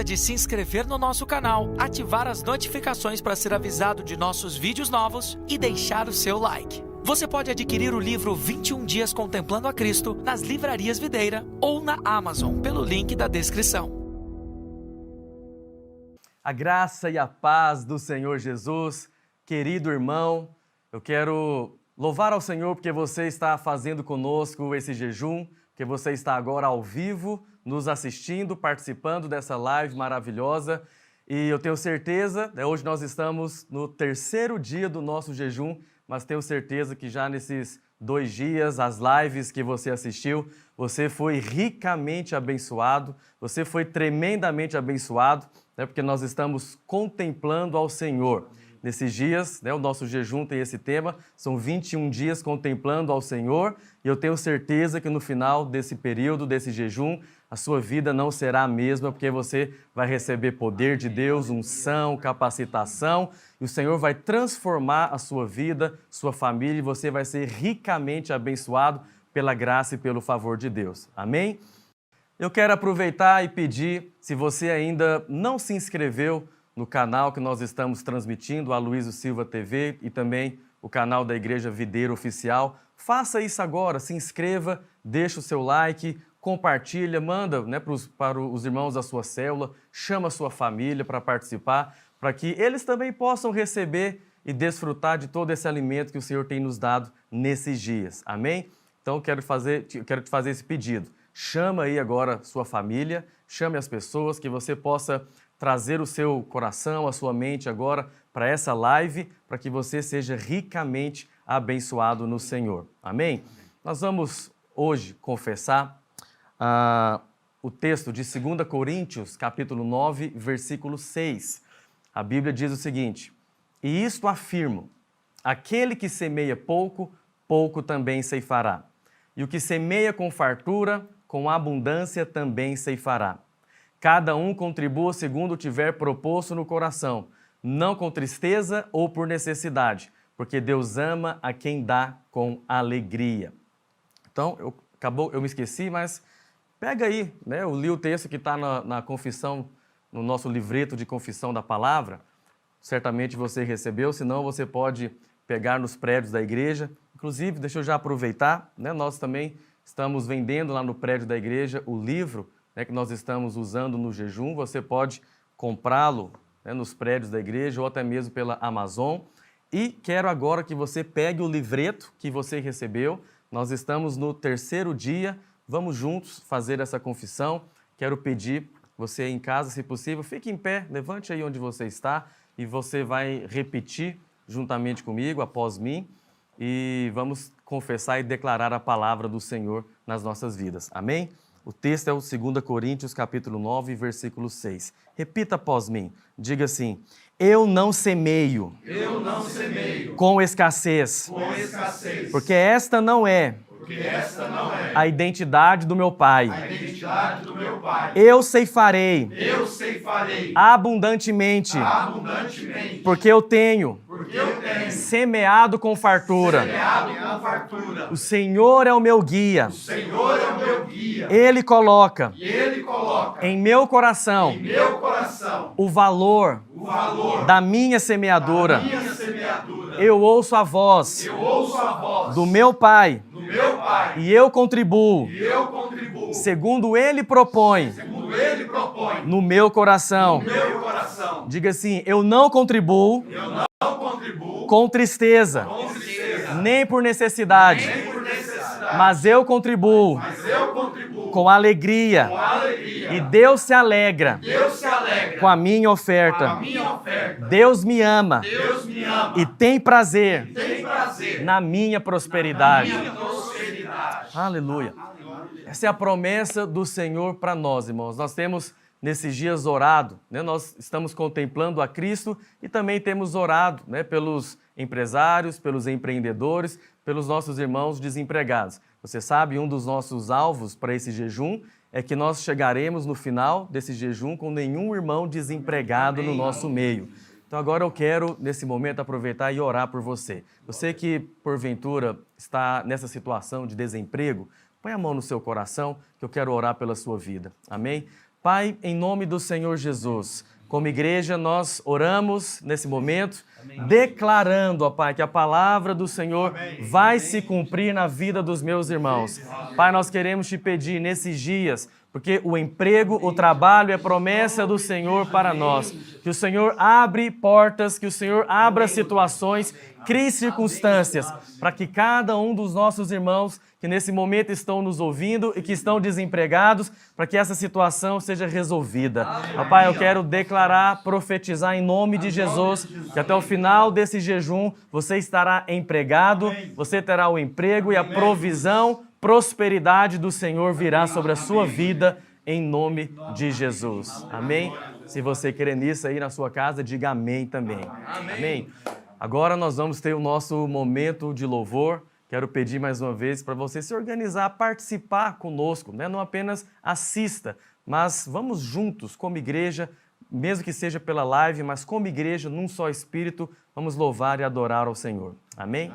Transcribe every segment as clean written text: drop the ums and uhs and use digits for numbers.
esqueça de se inscrever no nosso canal, ativar as notificações para ser avisado de nossos vídeos novos e deixar o seu like. Você pode adquirir o livro 21 Dias Contemplando a Cristo nas livrarias Videira ou na Amazon, pelo link da descrição. A graça e a paz do Senhor Jesus, querido irmão, eu quero louvar ao Senhor porque você está fazendo conosco esse jejum, porque você está agora ao vivo, nos assistindo, participando dessa live maravilhosa. E eu tenho certeza, hoje nós estamos no terceiro dia do nosso jejum, mas tenho certeza que já nesses 2 dias, as lives que você assistiu, você foi ricamente abençoado, você foi tremendamente abençoado, porque nós estamos contemplando ao Senhor. Nesses dias, o nosso jejum tem esse tema, são 21 dias contemplando ao Senhor, e eu tenho certeza que no final desse período, desse jejum, a sua vida não será a mesma, porque você vai receber poder de Deus, unção, capacitação, e o Senhor vai transformar a sua vida, sua família, e você vai ser ricamente abençoado pela graça e pelo favor de Deus. Amém? Eu quero aproveitar e pedir, se você ainda não se inscreveu no canal que nós estamos transmitindo, a Aloysio Silva TV e também o canal da Igreja Videira Oficial, faça isso agora, se inscreva, deixa o seu like, compartilha, manda para os irmãos da sua célula, chama a sua família para participar, para que eles também possam receber e desfrutar de todo esse alimento que o Senhor tem nos dado nesses dias. Amém? Então eu quero te fazer esse pedido. Chama aí agora sua família, chame as pessoas, que você possa trazer o seu coração, a sua mente agora para essa live, para que você seja ricamente abençoado no Senhor. Amém? Nós vamos hoje confessar o texto de 2 Coríntios, capítulo 9, versículo 6. A Bíblia diz o seguinte: "E isto afirmo, aquele que semeia pouco, pouco também ceifará. E o que semeia com fartura, com abundância também ceifará. Cada um contribua segundo tiver proposto no coração, não com tristeza ou por necessidade, porque Deus ama a quem dá com alegria." Então, eu me esqueci, mas pega aí, eu li o texto que está na confissão, no nosso livreto de confissão da palavra. Certamente você recebeu, senão você pode pegar nos prédios da igreja. Inclusive, deixa eu já aproveitar, nós também estamos vendendo lá no prédio da igreja o livro que nós estamos usando no jejum. Você pode comprá-lo nos prédios da igreja ou até mesmo pela Amazon. E quero agora que você pegue o livreto que você recebeu. Nós estamos no terceiro dia, vamos juntos fazer essa confissão. Quero pedir você em casa, se possível, fique em pé, levante aí onde você está e você vai repetir juntamente comigo, após mim, e vamos confessar e declarar a palavra do Senhor nas nossas vidas. Amém? O texto é o 2 Coríntios, capítulo 9, versículo 6. Repita após mim. Diga assim: eu não semeio com escassez, porque esta não é a identidade do meu Pai. Eu ceifarei abundantemente, porque eu tenho semeado com fartura. O Senhor é o meu guia. Ele coloca em meu coração o valor da minha semeadura. Eu ouço a voz do meu Pai e eu contribuo segundo Ele propõe no meu coração. Diga assim: eu não contribuo com tristeza, nem por necessidade, mas eu contribuo com alegria. E Deus se alegra com a minha oferta. Deus me ama e tem prazer na minha prosperidade. Aleluia. Essa é a promessa do Senhor para nós, irmãos. Nós temos nesses dias orado, nós estamos contemplando a Cristo e também temos orado pelos empresários, pelos empreendedores, pelos nossos irmãos desempregados. Você sabe, um dos nossos alvos para esse jejum é que nós chegaremos no final desse jejum com nenhum irmão desempregado no nosso meio. Então agora eu quero, nesse momento, aproveitar e orar por você. Você que, porventura, está nessa situação de desemprego, põe a mão no seu coração que eu quero orar pela sua vida. Amém? Pai, em nome do Senhor Jesus, como igreja nós oramos nesse momento, declarando, ó Pai, que a palavra do Senhor vai se cumprir na vida dos meus irmãos. Pai, nós queremos te pedir nesses dias, porque o emprego, o trabalho é promessa do Senhor para nós. Que o Senhor abre portas, que o Senhor abra situações, crie circunstâncias, para que cada um dos nossos irmãos que nesse momento estão nos ouvindo e que estão desempregados, para que essa situação seja resolvida. Pai, eu quero declarar, profetizar em nome de Jesus, que até o final desse jejum você estará empregado, você terá o emprego e a provisão, prosperidade do Senhor virá sobre a sua vida, em nome de Jesus. Amém? Se você crer nisso aí na sua casa, diga amém também. Amém? Agora nós vamos ter o nosso momento de louvor. Quero pedir mais uma vez para você se organizar, participar conosco, né? Não apenas assista, mas vamos juntos como igreja, mesmo que seja pela live, mas como igreja, num só espírito, vamos louvar e adorar ao Senhor. Amém?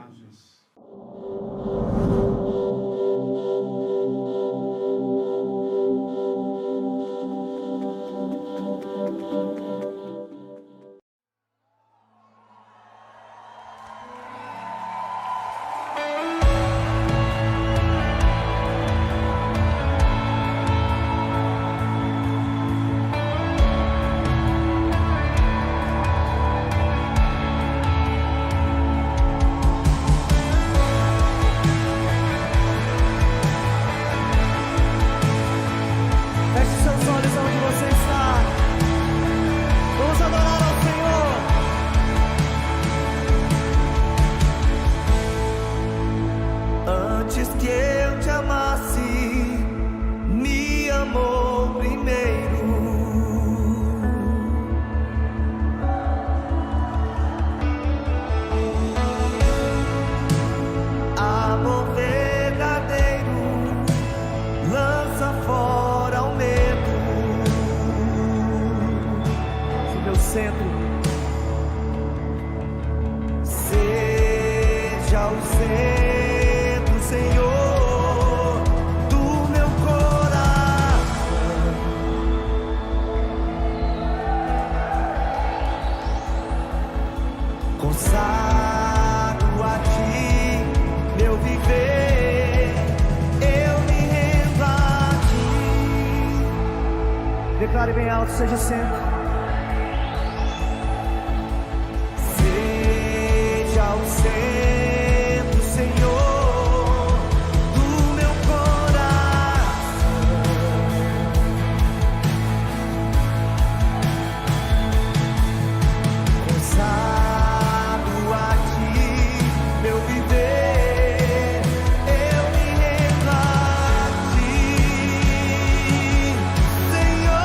Declare bem alto, seja sempre. Seja o centro, Senhor, do meu coração. Consagrado a Ti, meu viver, eu me rendo a Ti, Senhor.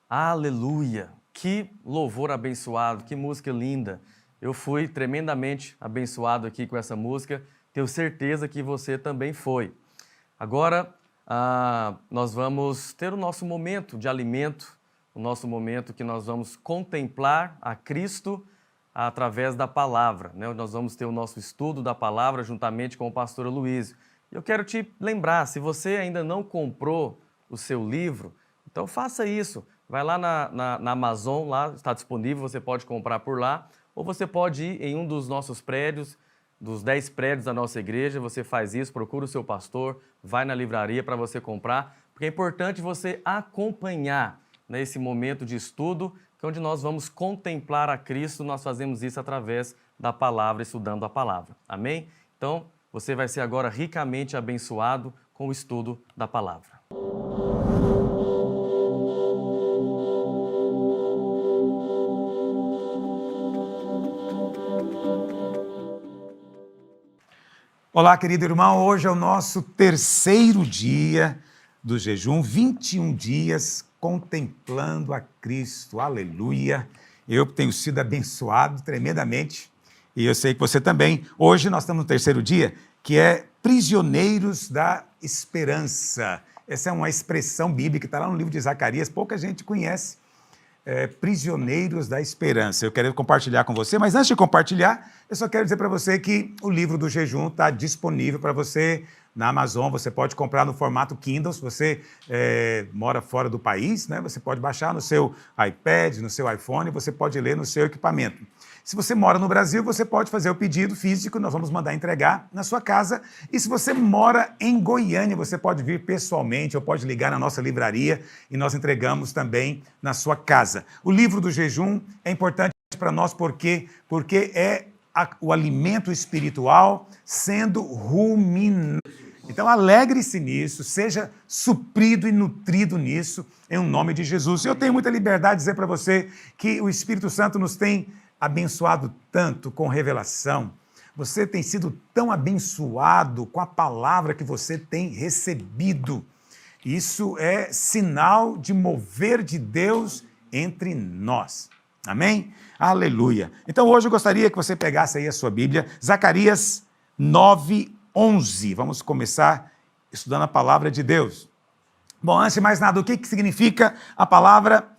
Aleluia! Que louvor abençoado, que música linda. Eu fui tremendamente abençoado aqui com essa música. Tenho certeza que você também foi. Agora, nós vamos ter o nosso momento de alimento, o nosso momento que nós vamos contemplar a Cristo através da palavra, né? Nós vamos ter o nosso estudo da palavra juntamente com o pastor Luiz. Eu quero te lembrar, se você ainda não comprou o seu livro, então faça isso. Vai lá na Amazon, lá está disponível, você pode comprar por lá, ou você pode ir em um dos nossos prédios, dos 10 prédios da nossa igreja, você faz isso, procura o seu pastor, vai na livraria para você comprar, porque é importante você acompanhar nesse momento de estudo, que é onde nós vamos contemplar a Cristo, nós fazemos isso através da palavra, estudando a palavra. Amém? Então, você vai ser agora ricamente abençoado com o estudo da palavra. Olá, querido irmão, hoje é o nosso terceiro dia do jejum, 21 dias contemplando a Cristo, aleluia. Eu tenho sido abençoado tremendamente e eu sei que você também. Hoje nós estamos no terceiro dia, que é prisioneiros da esperança. Essa é uma expressão bíblica que está lá no livro de Zacarias, pouca gente conhece. Prisioneiros da esperança. Eu quero compartilhar com você, mas antes de compartilhar, eu só quero dizer para você que o livro do jejum está disponível para você na Amazon. Você pode comprar no formato Kindle, se você mora fora do país, né? Você pode baixar no seu iPad, no seu iPhone, você pode ler no seu equipamento. Se você mora no Brasil, você pode fazer o pedido físico, nós vamos mandar entregar na sua casa. E se você mora em Goiânia, você pode vir pessoalmente ou pode ligar na nossa livraria e nós entregamos também na sua casa. O livro do jejum é importante para nós porque é o alimento espiritual sendo ruminado. Então alegre-se nisso, seja suprido e nutrido nisso, em nome de Jesus. Eu tenho muita liberdade de dizer para você que o Espírito Santo nos tem abençoado tanto com revelação. Você tem sido tão abençoado com a palavra que você tem recebido. Isso é sinal de mover de Deus entre nós. Amém? Aleluia. Então hoje eu gostaria que você pegasse aí a sua Bíblia, Zacarias 9:11. Vamos começar estudando a palavra de Deus. Bom, antes de mais nada, o que significa a palavra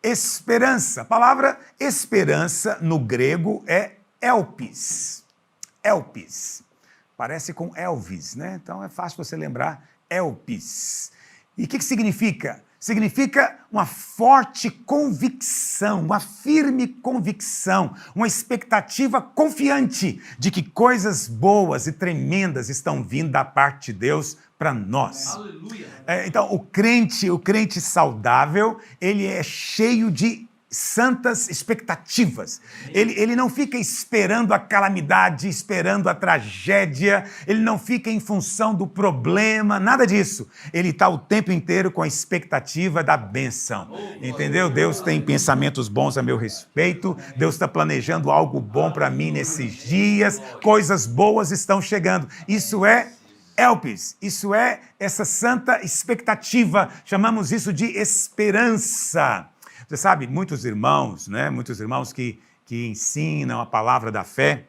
esperança? A palavra esperança no grego é elpis. Elpis. Parece com Elvis, né? Então é fácil você lembrar elpis. E o que significa? Significa uma forte convicção, uma firme convicção, uma expectativa confiante de que coisas boas e tremendas estão vindo da parte de Deus para nós. Aleluia. Então, o crente saudável, ele é cheio de santas expectativas. Ele não fica esperando a calamidade, esperando a tragédia, ele não fica em função do problema, nada disso. Ele está o tempo inteiro com a expectativa da bênção. Entendeu? Deus tem pensamentos bons a meu respeito, Deus está planejando algo bom para mim nesses dias, coisas boas estão chegando. Isso é elpis, isso é essa santa expectativa, chamamos isso de esperança. Você sabe, muitos irmãos, né? Muitos irmãos que ensinam a palavra da fé,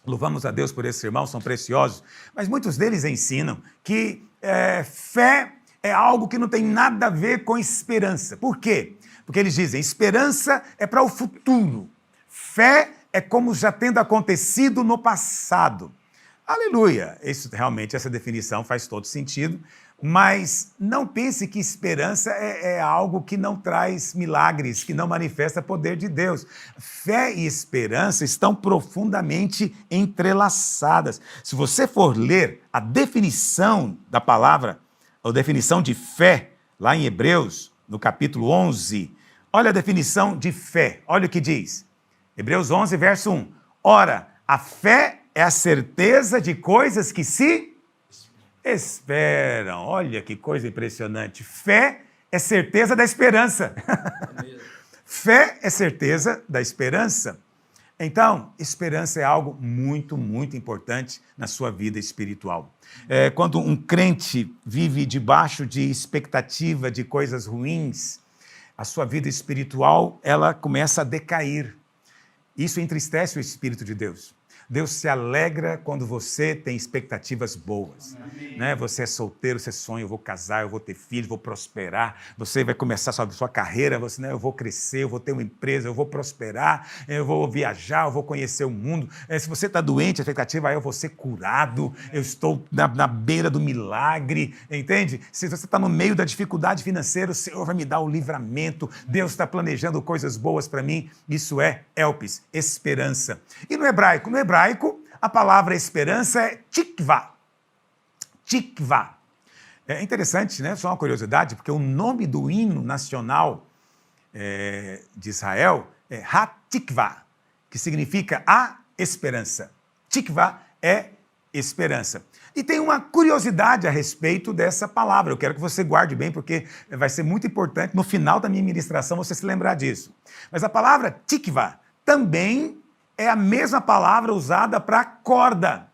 louvamos a Deus por esses irmãos, são preciosos, mas muitos deles ensinam que fé é algo que não tem nada a ver com esperança. Por quê? Porque eles dizem, esperança é para o futuro, fé é como já tendo acontecido no passado. Aleluia! Realmente, essa definição faz todo sentido, mas não pense que esperança é algo que não traz milagres, que não manifesta poder de Deus. Fé e esperança estão profundamente entrelaçadas. Se você for ler a definição da palavra, a definição de fé, lá em Hebreus, no capítulo 11, olha a definição de fé, olha o que diz. Hebreus 11, verso 1. Ora, a fé é a certeza de coisas que se esperam. Olha que coisa impressionante. Fé é certeza da esperança. Fé é certeza da esperança. Então, esperança é algo muito, muito importante na sua vida espiritual. Quando um crente vive debaixo de expectativa de coisas ruins, a sua vida espiritual, ela começa a decair. Isso entristece o Espírito de Deus. Deus se alegra quando você tem expectativas boas. Né? Você é solteiro, você sonha, eu vou casar, eu vou ter filhos, vou prosperar. Você vai começar a sua carreira, você, né? Eu vou crescer, eu vou ter uma empresa, eu vou prosperar, eu vou viajar, eu vou conhecer o mundo. Se você está doente, a expectativa é eu vou ser curado, eu estou na beira do milagre, entende? Se você está no meio da dificuldade financeira, o Senhor vai me dar o livramento, Deus está planejando coisas boas para mim. Isso é elpis, esperança. E no hebraico, a palavra esperança é tikvá. Tikvá. É interessante, né? Só uma curiosidade, porque o nome do hino nacional de Israel é Ha-Tikvá, que significa a esperança. Tikvá é esperança. E tem uma curiosidade a respeito dessa palavra. Eu quero que você guarde bem, porque vai ser muito importante no final da minha ministração você se lembrar disso. Mas a palavra tikvá também é a mesma palavra usada para corda.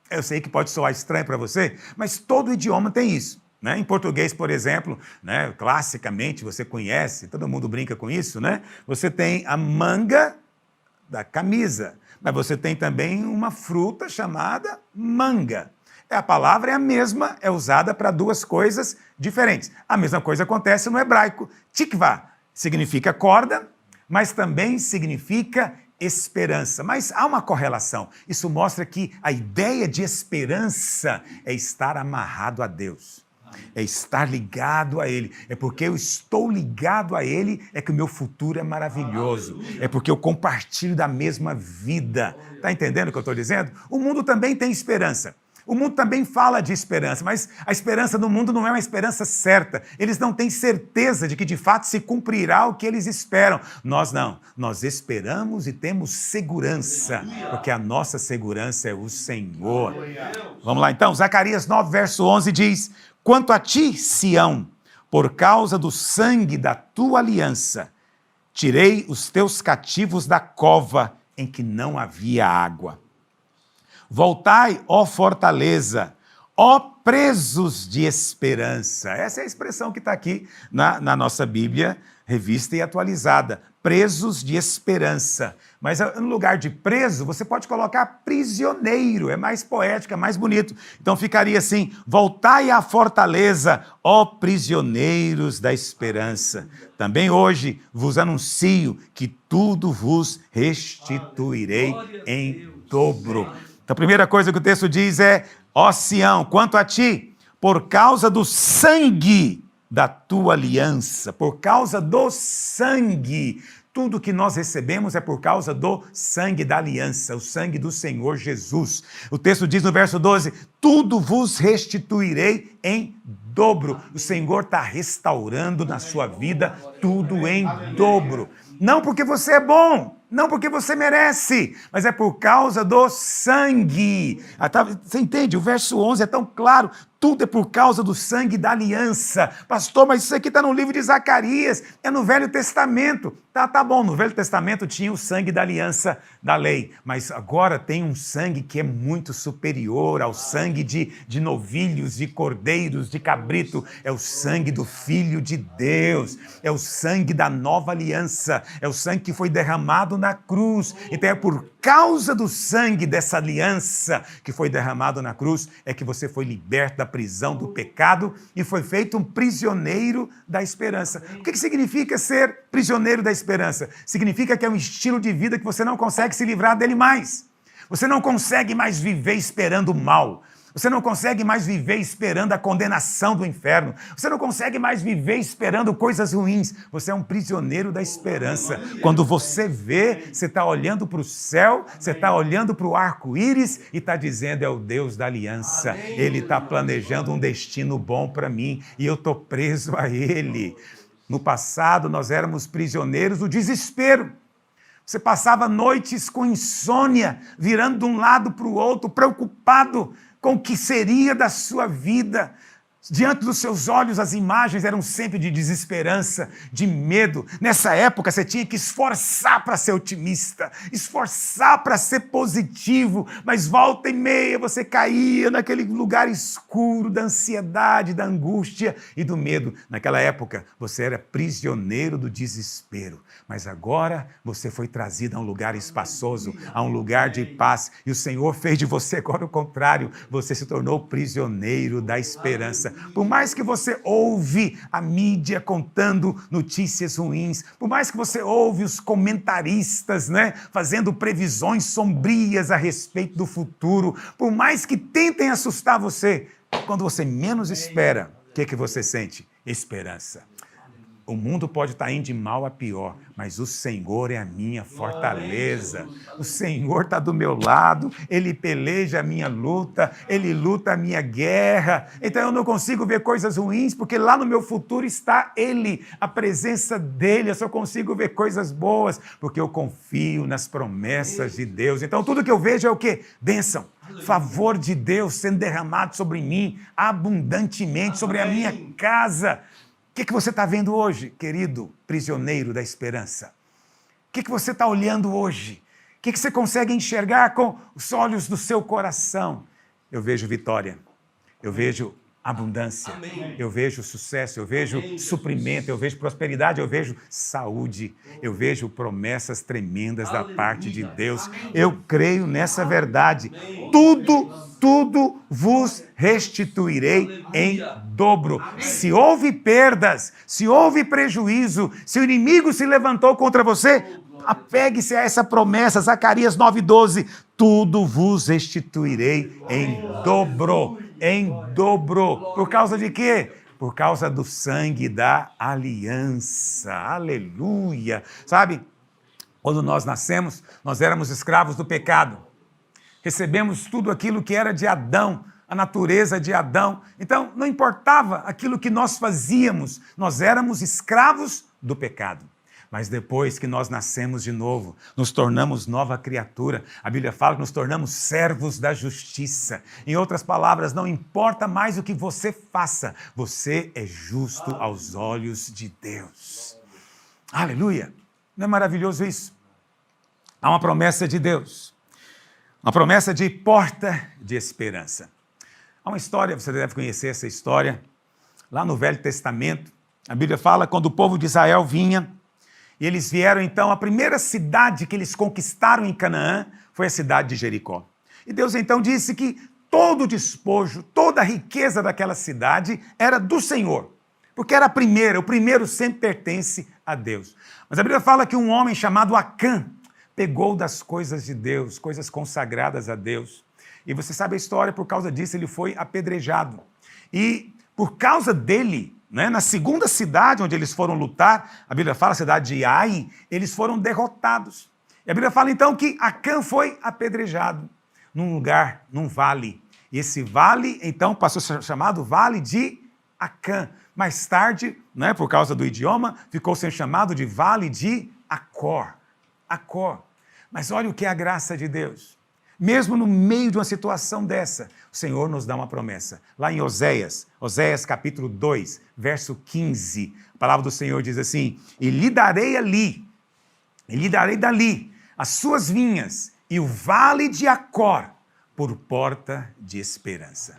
Eu sei que pode soar estranho para você, mas todo idioma tem isso. Né? Em português, por exemplo, né, classicamente você conhece, todo mundo brinca com isso, né? Você tem a manga da camisa, mas você tem também uma fruta chamada manga. A palavra é a mesma, é usada para duas coisas diferentes. A mesma coisa acontece no hebraico. Tikvá significa corda, mas também significa esperança. Mas há uma correlação. Isso mostra que a ideia de esperança é estar amarrado a Deus. É estar ligado a Ele. É porque eu estou ligado a Ele é que o meu futuro é maravilhoso. É porque eu compartilho da mesma vida. Está entendendo o que eu estou dizendo? O mundo também tem esperança. O mundo também fala de esperança, mas a esperança do mundo não é uma esperança certa. Eles não têm certeza de que de fato se cumprirá o que eles esperam. Nós não. Nós esperamos e temos segurança, porque a nossa segurança é o Senhor. Vamos lá então, Zacarias 9, verso 11 diz: quanto a ti, Sião, por causa do sangue da tua aliança, tirei os teus cativos da cova em que não havia água. Voltai, ó fortaleza, ó presos de esperança. Essa é a expressão que está aqui na nossa Bíblia, revista e atualizada. Presos de esperança. Mas no lugar de preso, você pode colocar prisioneiro. É mais poético, é mais bonito. Então ficaria assim: voltai à fortaleza, ó prisioneiros da esperança. Também hoje vos anuncio que tudo vos restituirei em dobro. Então, a primeira coisa que o texto diz é: ó Sião, quanto a ti, por causa do sangue da tua aliança, por causa do sangue, tudo que nós recebemos é por causa do sangue da aliança, o sangue do Senhor Jesus. O texto diz no verso 12: tudo vos restituirei em dobro. O Senhor está restaurando na sua vida tudo em dobro. Não porque você é bom, não porque você merece, mas é por causa do sangue. Você entende? O verso 11 é tão claro. Tudo é por causa do sangue da aliança. Pastor, mas isso aqui está no livro de Zacarias, é no Velho Testamento. Tá bom, no Velho Testamento tinha o sangue da aliança da lei, mas agora tem um sangue que é muito superior ao sangue de novilhos, de cordeiros, de cabrito. É o sangue do Filho de Deus, é o sangue da nova aliança, é o sangue que foi derramado na cruz. Então é por causa do sangue dessa aliança que foi derramado na cruz, é que você foi liberto da prisão do pecado e foi feito um prisioneiro da esperança. O que significa ser prisioneiro da esperança? Significa que é um estilo de vida que você não consegue se livrar dele mais. Você não consegue mais viver esperando o mal. Você não consegue mais viver esperando a condenação do inferno. Você não consegue mais viver esperando coisas ruins. Você é um prisioneiro da esperança. Quando você vê, você está olhando para o céu, você está olhando para o arco-íris e está dizendo: é o Deus da aliança. Ele está planejando um destino bom para mim e eu estou preso a Ele. No passado, nós éramos prisioneiros do desespero. Você passava noites com insônia, virando de um lado para o outro, preocupado com o que seria da sua vida. Diante dos seus olhos, as imagens eram sempre de desesperança, de medo. Nessa época, você tinha que esforçar para ser otimista, esforçar para ser positivo, mas volta e meia você caía naquele lugar escuro da ansiedade, da angústia e do medo. Naquela época, você era prisioneiro do desespero, mas agora você foi trazido a um lugar espaçoso, a um lugar de paz, e o Senhor fez de você agora o contrário, você se tornou prisioneiro da esperança. Por mais que você ouve a mídia contando notícias ruins, por mais que você ouve os comentaristas, né, fazendo previsões sombrias a respeito do futuro, por mais que tentem assustar você, quando você menos espera, o que você sente? Esperança. O mundo pode estar indo de mal a pior, mas o Senhor é a minha fortaleza. O Senhor está do meu lado, Ele peleja a minha luta, Ele luta a minha guerra. Então eu não consigo ver coisas ruins, porque lá no meu futuro está Ele, a presença dEle. Eu só consigo ver coisas boas, porque eu confio nas promessas de Deus. Então tudo que eu vejo é o quê? Bênção. Favor de Deus sendo derramado sobre mim, abundantemente, sobre a minha casa. O que você está vendo hoje, querido prisioneiro da esperança? O que você está olhando hoje? O que você consegue enxergar com os olhos do seu coração? Eu vejo vitória, eu vejo abundância, eu vejo sucesso, eu vejo suprimento, eu vejo prosperidade, eu vejo saúde, eu vejo promessas tremendas da parte de Deus. Eu creio nessa verdade. Tudo vos restituirei em dobro. Se houve perdas, se houve prejuízo, se o inimigo se levantou contra você, apegue-se a essa promessa, Zacarias 9:12, tudo vos restituirei em dobro, em dobro. Por causa de quê? Por causa do sangue da aliança. Aleluia. Sabe, quando nós nascemos, nós éramos escravos do pecado. Recebemos tudo aquilo que era de Adão, a natureza de Adão. Então, não importava aquilo que nós fazíamos, nós éramos escravos do pecado. Mas depois que nós nascemos de novo, nos tornamos nova criatura. A Bíblia fala que nos tornamos servos da justiça. Em outras palavras, não importa mais o que você faça, você é justo aos olhos de Deus. Aleluia! Não é maravilhoso isso? Há uma promessa de Deus. Uma promessa de porta de esperança. Há uma história, você deve conhecer essa história, lá no Velho Testamento. A Bíblia fala quando o povo de Israel vinha, e eles vieram então, a primeira cidade que eles conquistaram em Canaã foi a cidade de Jericó. E Deus então disse que todo o despojo, toda a riqueza daquela cidade era do Senhor, porque era a primeira, o primeiro sempre pertence a Deus. Mas a Bíblia fala que um homem chamado Acã pegou das coisas de Deus, coisas consagradas a Deus. E você sabe a história, por causa disso ele foi apedrejado. E por causa dele, né, na segunda cidade onde eles foram lutar, a Bíblia fala, a cidade de Ai, eles foram derrotados. E a Bíblia fala então que Acã foi apedrejado num lugar, num vale. E esse vale, então, passou a ser chamado Vale de Acã. Mais tarde, né, por causa do idioma, ficou sendo chamado de Vale de Acor. Acor. Mas olha o que é a graça de Deus. Mesmo no meio de uma situação dessa, o Senhor nos dá uma promessa. Lá em Oséias capítulo 2, verso 15, a palavra do Senhor diz assim, e lhe darei dali as suas vinhas e o vale de Acor por porta de esperança.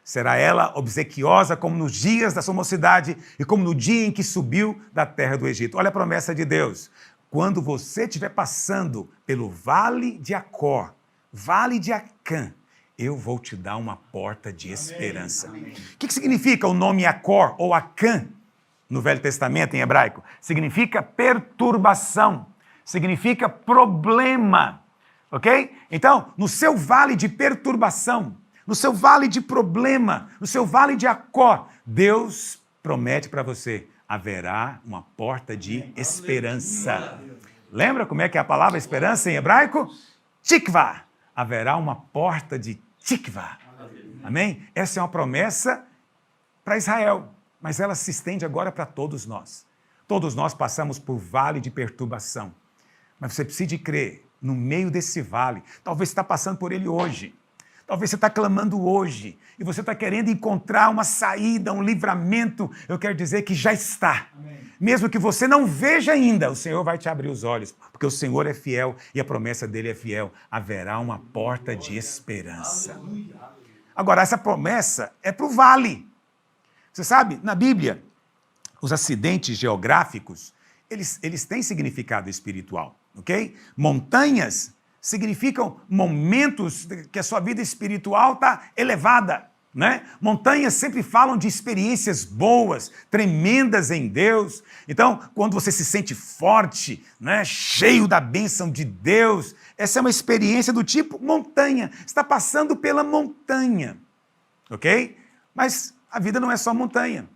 Será ela obsequiosa como nos dias da sua mocidade e como no dia em que subiu da terra do Egito. Olha a promessa de Deus. Quando você estiver passando pelo vale de Acor, vale de Acã, eu vou te dar uma porta de esperança. Amém. O que significa o nome Acor ou Acã no Velho Testamento em hebraico? Significa perturbação, significa problema, ok? Então, no seu vale de perturbação, no seu vale de problema, no seu vale de Acor, Deus promete para você, haverá uma porta de esperança. Lembra como é que é a palavra esperança em hebraico? Tikvah. Haverá uma porta de Tikvah. Amém? Essa é uma promessa para Israel, mas ela se estende agora para todos nós. Todos nós passamos por vale de perturbação, mas você precisa de crer, no meio desse vale, talvez você está passando por ele hoje. Talvez você está clamando hoje e você está querendo encontrar uma saída, um livramento. Eu quero dizer que já está. Amém. Mesmo que você não veja ainda, o Senhor vai te abrir os olhos, porque o Senhor é fiel e a promessa dele é fiel. Haverá uma porta de esperança. Agora, essa promessa é para o vale. Você sabe, na Bíblia, os acidentes geográficos, eles têm significado espiritual, ok? Montanhas significam momentos que a sua vida espiritual está elevada, né? Montanhas sempre falam de experiências boas, tremendas em Deus. Então, quando você se sente forte, né, cheio da bênção de Deus, essa é uma experiência do tipo montanha. Está passando pela montanha, ok? Mas a vida não é só montanha.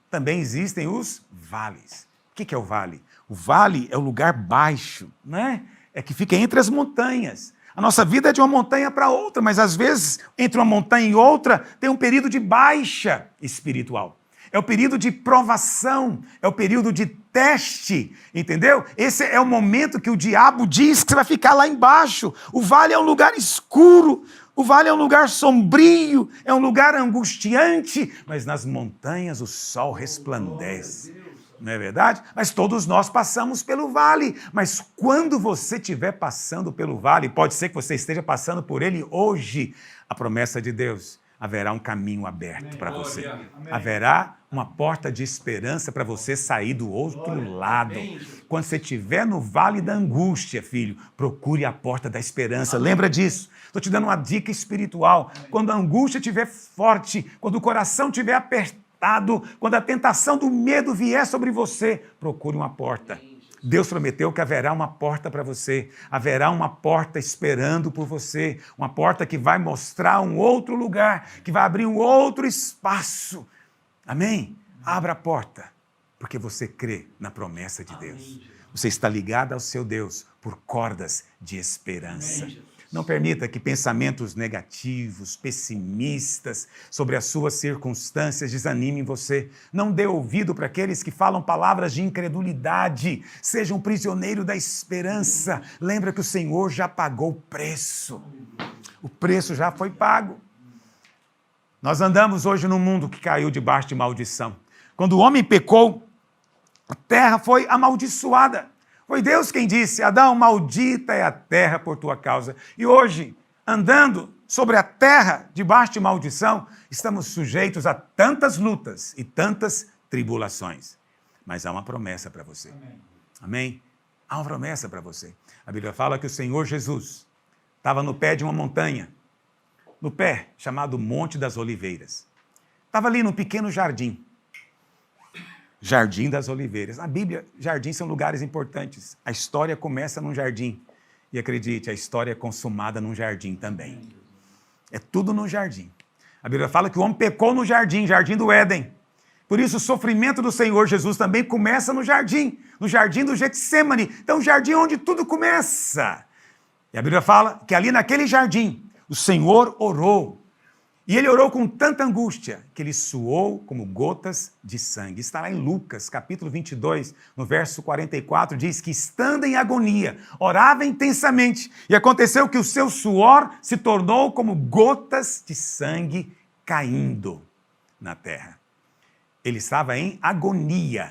Também existem os vales. O que é o vale? O vale é o lugar baixo, né? É que fica entre as montanhas. A nossa vida é de uma montanha para outra, mas às vezes, entre uma montanha e outra, tem um período de baixa espiritual. É o período de provação, é o período de teste, entendeu? Esse é o momento que o diabo diz que você vai ficar lá embaixo. O vale é um lugar escuro, o vale é um lugar sombrio, é um lugar angustiante, mas nas montanhas o sol resplandece. Não é verdade? Mas todos nós passamos pelo vale. Mas quando você estiver passando pelo vale, pode ser que você esteja passando por ele hoje, a promessa de Deus, haverá um caminho aberto para você. Amém. Haverá uma porta de esperança para você sair do outro lado. Quando você estiver no vale da angústia, filho, procure a porta da esperança. Lembra disso? Estou te dando uma dica espiritual. Quando a angústia estiver forte, quando o coração estiver apertado, quando a tentação do medo vier sobre você, procure uma porta. Deus prometeu que haverá uma porta para você, haverá uma porta esperando por você, uma porta que vai mostrar um outro lugar, que vai abrir um outro espaço. Amém? Abra a porta, porque você crê na promessa de Deus. Você está ligado ao seu Deus por cordas de esperança. Não permita que pensamentos negativos, pessimistas sobre as suas circunstâncias desanimem você. Não dê ouvido para aqueles que falam palavras de incredulidade. Seja um prisioneiro da esperança. Lembra que o Senhor já pagou o preço. O preço já foi pago. Nós andamos hoje num mundo que caiu debaixo de maldição. Quando o homem pecou, a terra foi amaldiçoada. Foi Deus quem disse: Adão, maldita é a terra por tua causa. E hoje, andando sobre a terra, debaixo de maldição, estamos sujeitos a tantas lutas e tantas tribulações. Mas há uma promessa para você. Amém? Amém? Há uma promessa para você. A Bíblia fala que o Senhor Jesus estava no pé de uma montanha, no pé chamado Monte das Oliveiras. Estava ali num pequeno jardim. Jardim das Oliveiras. Na Bíblia, jardins são lugares importantes. A história começa num jardim. E acredite, a história é consumada num jardim também. É tudo no jardim. A Bíblia fala que o homem pecou no jardim, jardim do Éden. Por isso, o sofrimento do Senhor Jesus também começa no jardim do Getsêmani. Então, o jardim onde tudo começa. E a Bíblia fala que ali naquele jardim, o Senhor orou. E ele orou com tanta angústia que ele suou como gotas de sangue. Está lá em Lucas, capítulo 22, no verso 44, diz que estando em agonia, orava intensamente. E aconteceu que o seu suor se tornou como gotas de sangue caindo na terra. Ele estava em agonia.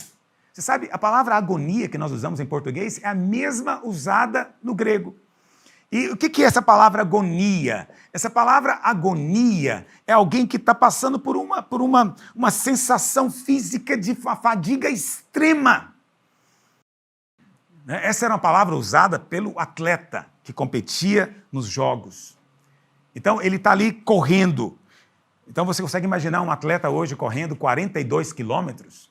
Você sabe, a palavra agonia que nós usamos em português é a mesma usada no grego. E o que é essa palavra agonia? Essa palavra agonia é alguém que está passando por uma sensação física de fadiga extrema. Essa era uma palavra usada pelo atleta que competia nos jogos. Então, ele está ali correndo. Então, você consegue imaginar um atleta hoje correndo 42 quilômetros?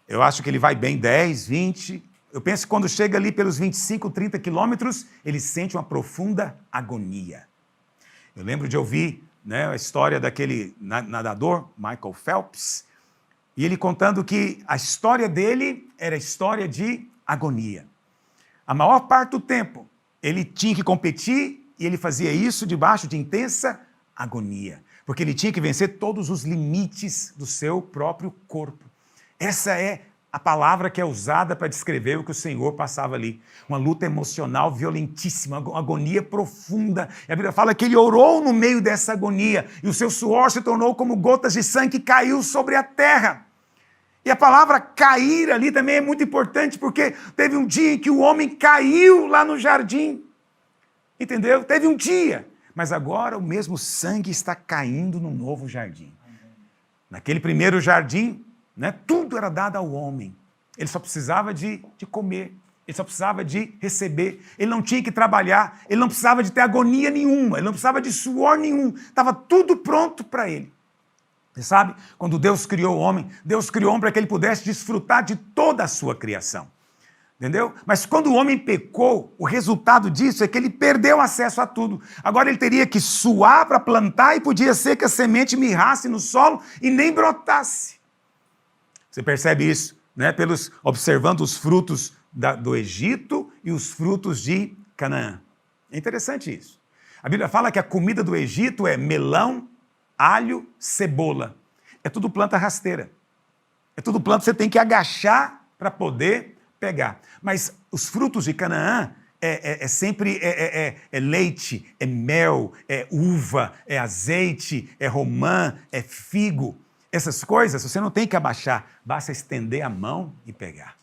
Eu acho que ele vai bem 10, 20... Eu penso que quando chega ali pelos 25, 30 quilômetros, ele sente uma profunda agonia. Eu lembro de ouvir, a história daquele nadador, Michael Phelps, e ele contando que a história dele era história de agonia. A maior parte do tempo, ele tinha que competir e ele fazia isso debaixo de intensa agonia, porque ele tinha que vencer todos os limites do seu próprio corpo. Essa é a palavra que é usada para descrever o que o Senhor passava ali. Uma luta emocional violentíssima, uma agonia profunda. E a Bíblia fala que ele orou no meio dessa agonia e o seu suor se tornou como gotas de sangue que caiu sobre a terra. E a palavra cair ali também é muito importante, porque teve um dia em que o homem caiu lá no jardim. Entendeu? Teve um dia. Mas agora o mesmo sangue está caindo no novo jardim. Naquele primeiro jardim, né, tudo era dado ao homem. Ele só precisava de comer. Ele só precisava de receber. Ele não tinha que trabalhar. Ele não precisava de ter agonia nenhuma. Ele não precisava de suor nenhum. Estava tudo pronto para ele. Você sabe, quando Deus criou o homem para que ele pudesse desfrutar de toda a sua criação. Entendeu? Mas quando o homem pecou, o resultado disso é que ele perdeu acesso a tudo. Agora ele teria que suar para plantar e podia ser que a semente mirrasse no solo e nem brotasse. Você percebe isso, né? Observando os frutos do Egito e os frutos de Canaã. É interessante isso. A Bíblia fala que a comida do Egito é melão, alho, cebola. É tudo planta rasteira. É tudo planta que você tem que agachar para poder pegar. Mas os frutos de Canaã sempre leite, é mel, é uva, é azeite, é romã, é figo. Essas coisas você não tem que abaixar, basta estender a mão e pegar.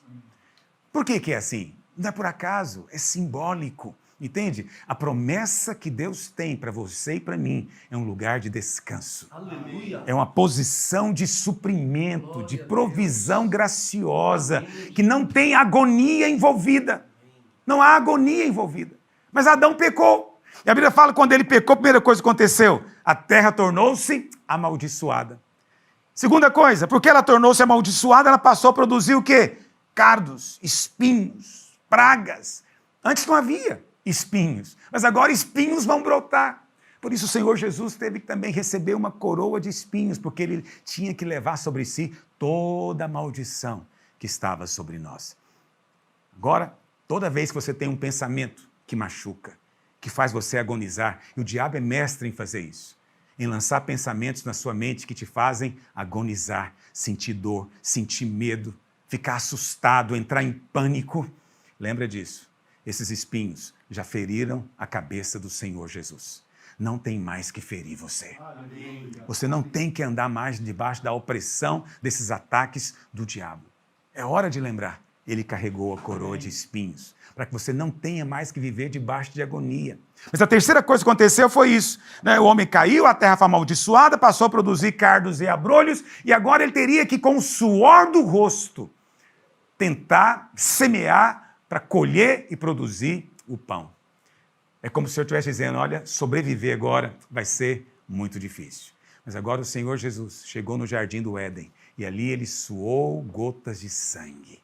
Por que é assim? Não é por acaso, é simbólico. Entende? A promessa que Deus tem para você e para mim é um lugar de descanso. Aleluia. É uma posição de suprimento, de provisão graciosa, que não tem agonia envolvida. Não há agonia envolvida. Mas Adão pecou. E a Bíblia fala que quando ele pecou, a primeira coisa que aconteceu, a terra tornou-se amaldiçoada. Segunda coisa, porque ela tornou-se amaldiçoada, ela passou a produzir o quê? Cardos, espinhos, pragas. Antes não havia espinhos, mas agora espinhos vão brotar. Por isso o Senhor Jesus teve que também receber uma coroa de espinhos, porque ele tinha que levar sobre si toda a maldição que estava sobre nós. Agora, toda vez que você tem um pensamento que machuca, que faz você agonizar, e o diabo é mestre em fazer isso, em lançar pensamentos na sua mente que te fazem agonizar, sentir dor, sentir medo, ficar assustado, entrar em pânico, lembra disso. Esses espinhos já feriram a cabeça do Senhor Jesus. Não tem mais que ferir você. Você não tem que andar mais debaixo da opressão desses ataques do diabo. É hora de lembrar, ele carregou a coroa de espinhos, para que você não tenha mais que viver debaixo de agonia. Mas a terceira coisa que aconteceu foi isso, né? O homem caiu, a terra foi amaldiçoada, passou a produzir cardos e abrolhos, e agora ele teria que, com o suor do rosto, tentar semear para colher e produzir o pão. É como se eu estivesse dizendo, olha, sobreviver agora vai ser muito difícil. Mas agora o Senhor Jesus chegou no jardim do Éden e ali ele suou gotas de sangue.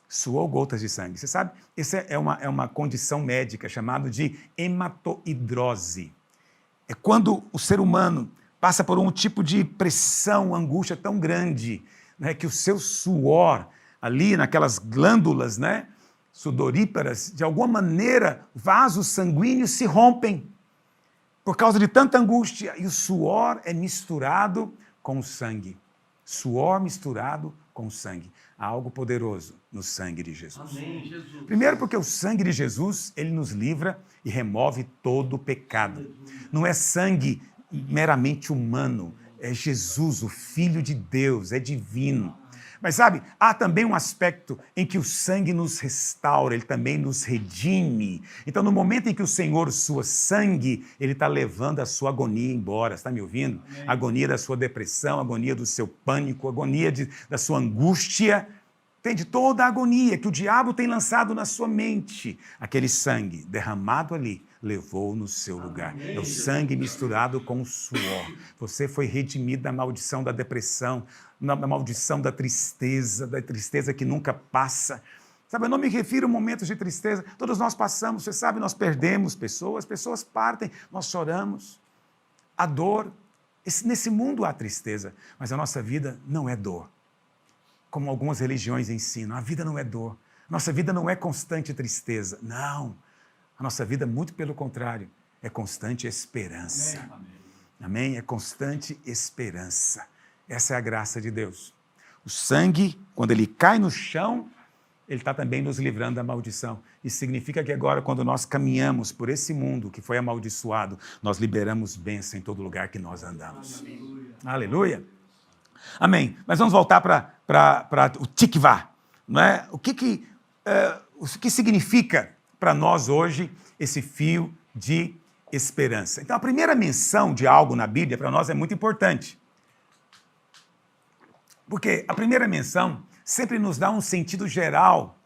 Suou gotas de sangue. Você sabe, essa é uma condição médica chamada de hematoidrose. É quando o ser humano passa por um tipo de pressão, angústia tão grande, né, que o seu suor ali naquelas glândulas, né, sudoríparas, de alguma maneira, vasos sanguíneos se rompem por causa de tanta angústia. E o suor é misturado com o sangue. Suor misturado com o sangue. Há algo poderoso no sangue de Jesus. Amém, Jesus. Primeiro porque o sangue de Jesus, ele nos livra e remove todo o pecado. Não é sangue meramente humano, é Jesus, o Filho de Deus, é divino. Mas sabe, há também um aspecto em que o sangue nos restaura, ele também nos redime. Então, no momento em que o Senhor sua sangue, ele está levando a sua agonia embora, está me ouvindo? Amém. A agonia da sua depressão, a agonia do seu pânico, a agonia da sua angústia. Entende? Toda a agonia que o diabo tem lançado na sua mente, aquele sangue derramado ali, levou no seu lugar. É o sangue misturado com o suor. Você foi redimido da maldição da depressão, da maldição da tristeza que nunca passa. Sabe, eu não me refiro a momentos de tristeza. Todos nós passamos, você sabe, nós perdemos pessoas partem, nós choramos. A dor, nesse mundo há tristeza, mas a nossa vida não é dor. Como algumas religiões ensinam, a vida não é dor. Nossa vida não é constante tristeza. Não. A nossa vida, muito pelo contrário, é constante esperança. Amém? É constante esperança. Essa é a graça de Deus. O sangue, quando ele cai no chão, ele está também nos livrando da maldição. Isso significa que agora, quando nós caminhamos por esse mundo que foi amaldiçoado, nós liberamos bênção em todo lugar que nós andamos. Aleluia. Amém. Mas vamos voltar para o tikvah. Não é? O que significa para nós hoje esse fio de esperança? Então, a primeira menção de algo na Bíblia para nós é muito importante. Porque a primeira menção sempre nos dá um sentido geral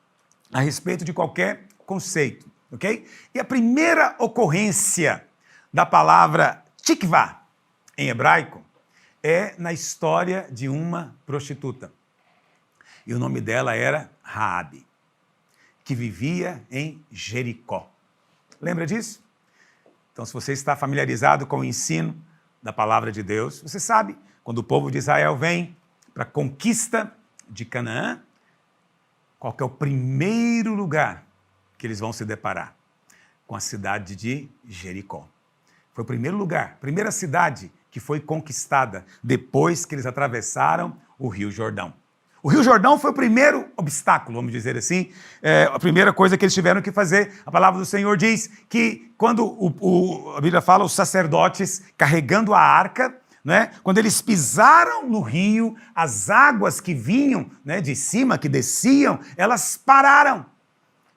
a respeito de qualquer conceito, ok? E a primeira ocorrência da palavra tikvah em hebraico é na história de uma prostituta. E o nome dela era Raabe, que vivia em Jericó. Lembra disso? Então, se você está familiarizado com o ensino da palavra de Deus, você sabe, quando o povo de Israel vem para a conquista de Canaã, qual que é o primeiro lugar que eles vão se deparar? Com a cidade de Jericó. Foi o primeiro lugar, primeira cidade que foi conquistada depois que eles atravessaram o Rio Jordão. O Rio Jordão foi o primeiro obstáculo, vamos dizer assim, a primeira coisa que eles tiveram que fazer. A palavra do Senhor diz que quando a Bíblia fala, os sacerdotes carregando a arca, né, quando eles pisaram no rio, as águas que vinham, né, de cima, que desciam, elas pararam.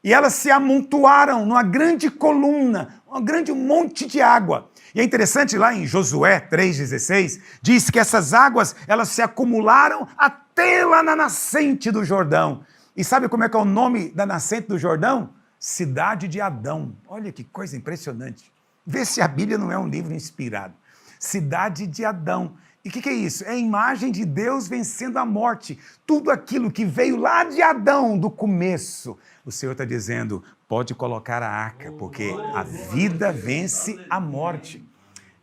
E elas se amontoaram numa grande coluna, um grande monte de água. E é interessante, lá em Josué 3,16, diz que essas águas, elas se acumularam até lá na nascente do Jordão. E sabe como é que é o nome da nascente do Jordão? Cidade de Adão. Olha que coisa impressionante. Vê se a Bíblia não é um livro inspirado. Cidade de Adão. E o que é isso? É a imagem de Deus vencendo a morte. Tudo aquilo que veio lá de Adão, do começo. O Senhor está dizendo, pode colocar a arca, porque a vida vence a morte.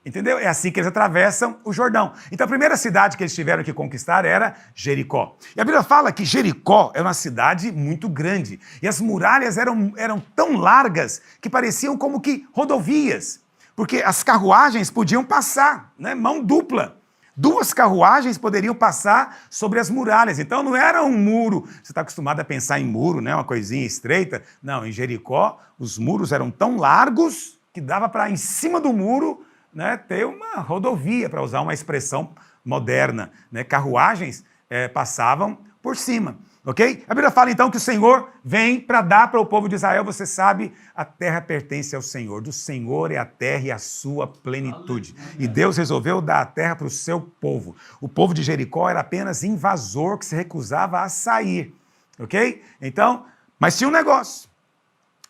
Entendeu? É assim que eles atravessam o Jordão. Então a primeira cidade que eles tiveram que conquistar era Jericó. E a Bíblia fala que Jericó é uma cidade muito grande. E as muralhas eram tão largas que pareciam como que rodovias. Porque as carruagens podiam passar, né? Mão dupla. 2 carruagens poderiam passar sobre as muralhas. Então não era um muro. Você está acostumado a pensar em muro, né? Uma coisinha estreita. Não, em Jericó, os muros eram tão largos que dava para, em cima do muro, né, ter uma rodovia, para usar uma expressão moderna. Né? Carruagens passavam por cima. Ok? A Bíblia fala então que o Senhor vem para dar para o povo de Israel, você sabe, a terra pertence ao Senhor. Do Senhor é a terra e a sua plenitude. E Deus resolveu dar a terra para o seu povo. O povo de Jericó era apenas invasor que se recusava a sair. Ok? Então, mas tinha um negócio.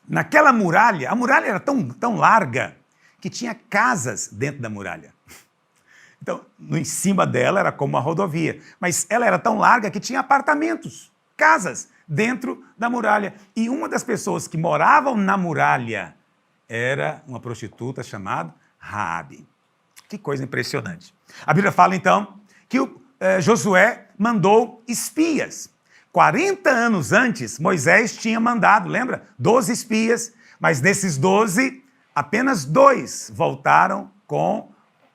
Naquela muralha, a muralha era tão larga que tinha casas dentro da muralha. Então, em cima dela era como uma rodovia. Mas ela era tão larga que tinha apartamentos. Casas dentro da muralha. E uma das pessoas que moravam na muralha era uma prostituta chamada Raabe. Que coisa impressionante. A Bíblia fala então que Josué mandou espias. 40 anos antes, Moisés tinha mandado, lembra? 12 espias, mas desses 12, apenas 2 voltaram com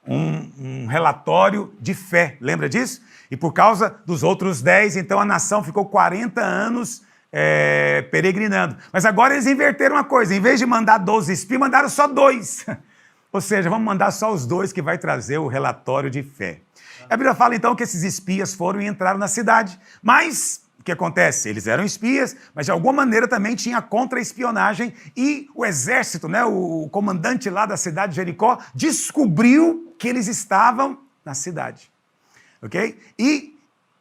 um relatório de fé. Lembra disso? E por causa dos outros 10, então a nação ficou 40 anos peregrinando. Mas agora eles inverteram a coisa. Em vez de mandar 12 espias, mandaram só 2. Ou seja, vamos mandar só os 2 que vai trazer o relatório de fé. A Bíblia fala então que esses espias foram e entraram na cidade. Mas o que acontece? Eles eram espias, mas de alguma maneira também tinha contra-espionagem. E o exército, né, o comandante lá da cidade de Jericó, descobriu que eles estavam na cidade. Ok? E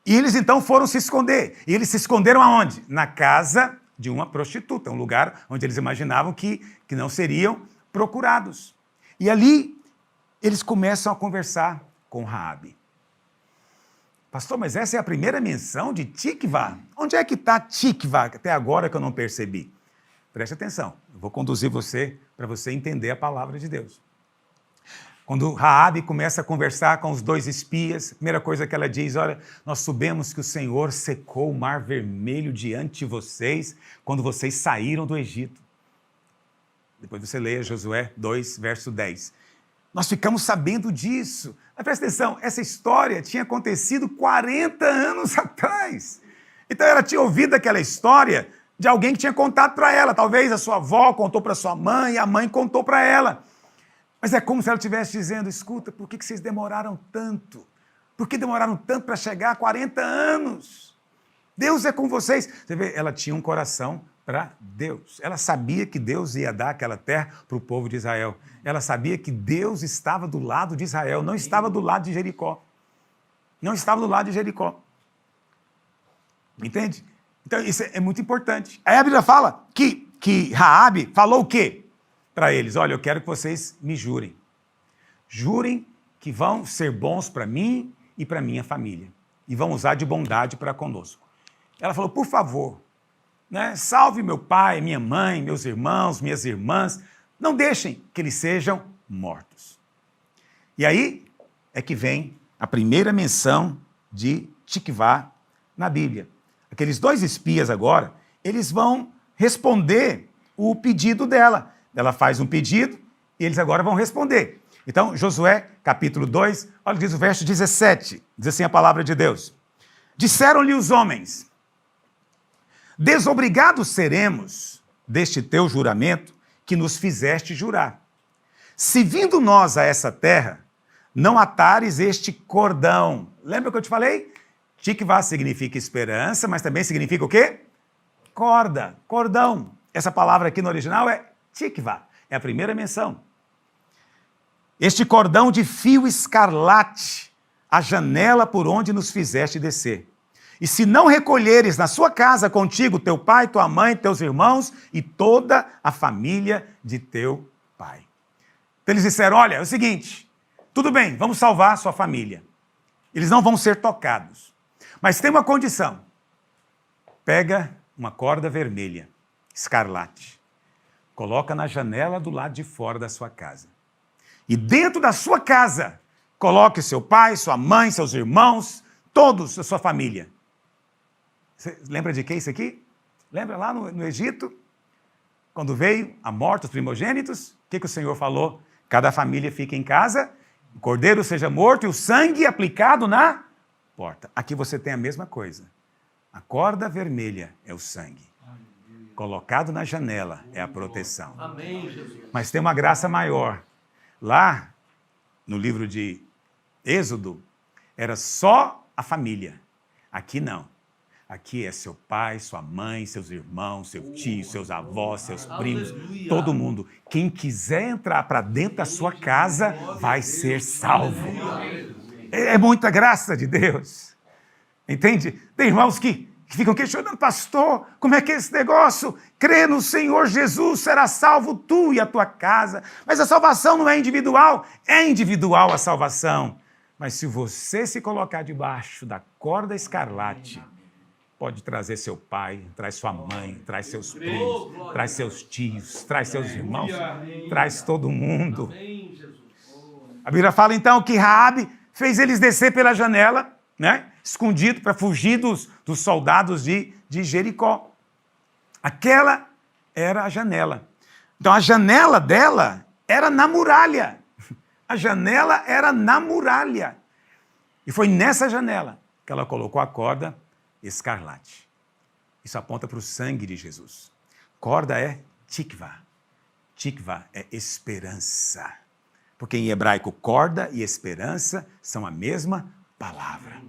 eles então foram se esconder. E eles se esconderam aonde? Na casa de uma prostituta, um lugar onde eles imaginavam que não seriam procurados. E ali eles começam a conversar com Raabe. Pastor, mas essa é a primeira menção de tikvah. Onde é que está tikvah? Até agora que eu não percebi. Preste atenção, eu vou conduzir você para você entender a palavra de Deus. Quando Raabe começa a conversar com os 2 espias, a primeira coisa que ela diz, olha, nós soubemos que o Senhor secou o mar vermelho diante de vocês quando vocês saíram do Egito. Depois você leia Josué 2, verso 10. Nós ficamos sabendo disso. Mas presta atenção, essa história tinha acontecido 40 anos atrás. Então ela tinha ouvido aquela história de alguém que tinha contado para ela. Talvez a sua avó contou para sua mãe, a mãe contou para ela. Mas é como se ela estivesse dizendo, escuta, por que vocês demoraram tanto? Por que demoraram tanto para chegar a 40 anos? Deus é com vocês. Você vê, ela tinha um coração para Deus. Ela sabia que Deus ia dar aquela terra para o povo de Israel. Ela sabia que Deus estava do lado de Israel, não estava do lado de Jericó. Não estava do lado de Jericó. Entende? Então isso é muito importante. Aí a Bíblia fala que Raabe falou o quê para eles? Olha, eu quero que vocês me jurem. Jurem que vão ser bons para mim e para minha família. E vão usar de bondade para conosco. Ela falou, por favor, né, salve meu pai, minha mãe, meus irmãos, minhas irmãs. Não deixem que eles sejam mortos. E aí é que vem a primeira menção de Tikvá na Bíblia. Aqueles 2 espias agora, eles vão responder o pedido dela. Ela faz um pedido e eles agora vão responder. Então, Josué, capítulo 2, olha, diz o verso 17, diz assim a palavra de Deus. Disseram-lhe os homens, desobrigados seremos deste teu juramento que nos fizeste jurar. Se vindo nós a essa terra, não atares este cordão. Lembra que eu te falei? Tikvá significa esperança, mas também significa o quê? Corda, cordão. Essa palavra aqui no original é Tikvá, é a primeira menção. Este cordão de fio escarlate, a janela por onde nos fizeste descer. E se não recolheres na sua casa contigo teu pai, tua mãe, teus irmãos e toda a família de teu pai. Então eles disseram, olha, é o seguinte, tudo bem, vamos salvar a sua família. Eles não vão ser tocados. Mas tem uma condição. Pega uma corda vermelha, escarlate, coloca na janela do lado de fora da sua casa. E dentro da sua casa, coloque seu pai, sua mãe, seus irmãos, todos a sua família. Você lembra de que isso aqui? Lembra lá no Egito? Quando veio a morte dos primogênitos, o que o Senhor falou? Cada família fica em casa, o cordeiro seja morto e o sangue aplicado na porta. Aqui você tem a mesma coisa. A corda vermelha é o sangue. Colocado na janela é a proteção. Amém, Jesus. Mas tem uma graça maior. Lá, no livro de Êxodo, era só a família. Aqui não. Aqui é seu pai, sua mãe, seus irmãos, seu tio, seus avós, seus primos, todo mundo. Quem quiser entrar para dentro da sua casa vai ser salvo. É muita graça de Deus. Entende? Tem irmãos que ficam questionando, pastor, como é que é esse negócio? Crê no Senhor Jesus, será salvo tu e a tua casa. Mas a salvação não é individual. É individual a salvação. Mas se você se colocar debaixo da corda escarlate, pode trazer seu pai, traz sua mãe, traz seus primos, traz seus tios, traz seus irmãos, traz todo mundo. A Bíblia fala então que Raabe fez eles descer pela janela, né? Escondido para fugir dos soldados de Jericó. Aquela era a janela. Então a janela dela era na muralha. A janela era na muralha. E foi nessa janela que ela colocou a corda escarlate. Isso aponta para o sangue de Jesus. Corda é tikvá. Tikvá é esperança. Porque em hebraico, corda e esperança são a mesma palavra.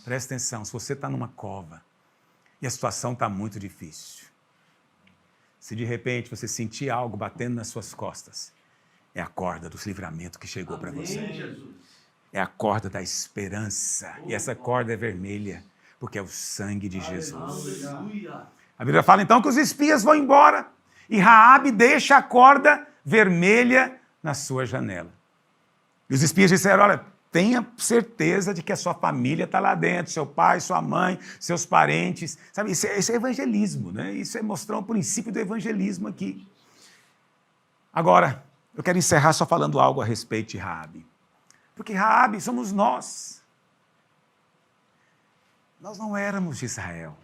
Presta atenção, se você está numa cova e a situação está muito difícil, se de repente você sentir algo batendo nas suas costas, é a corda do livramento que chegou para você. É a corda da esperança. E essa corda é vermelha, porque é o sangue de Jesus. A Bíblia fala então que os espias vão embora e Raabe deixa a corda vermelha na sua janela. E os espias disseram, olha, tenha certeza de que a sua família está lá dentro, seu pai, sua mãe, seus parentes. Sabe, isso é evangelismo, né? Isso é mostrar o princípio do evangelismo aqui. Agora, eu quero encerrar só falando algo a respeito de Raabe. Porque Raabe somos nós. Nós não éramos de Israel.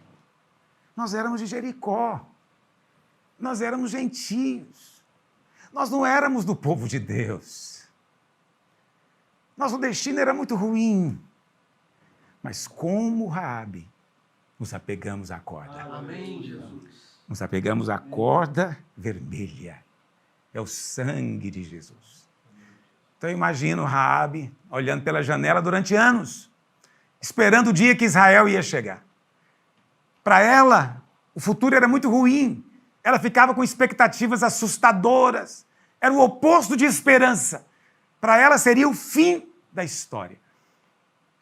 Nós éramos de Jericó. Nós éramos gentios. Nós não éramos do povo de Deus. Nosso destino era muito ruim. Mas como Raabe, nos apegamos à corda. Amém, Jesus. Nos apegamos à corda vermelha. É o sangue de Jesus. Então eu imagino Raabe olhando pela janela durante anos, esperando o dia que Israel ia chegar. Para ela, o futuro era muito ruim. Ela ficava com expectativas assustadoras. Era o oposto de esperança. Para ela seria o fim da história.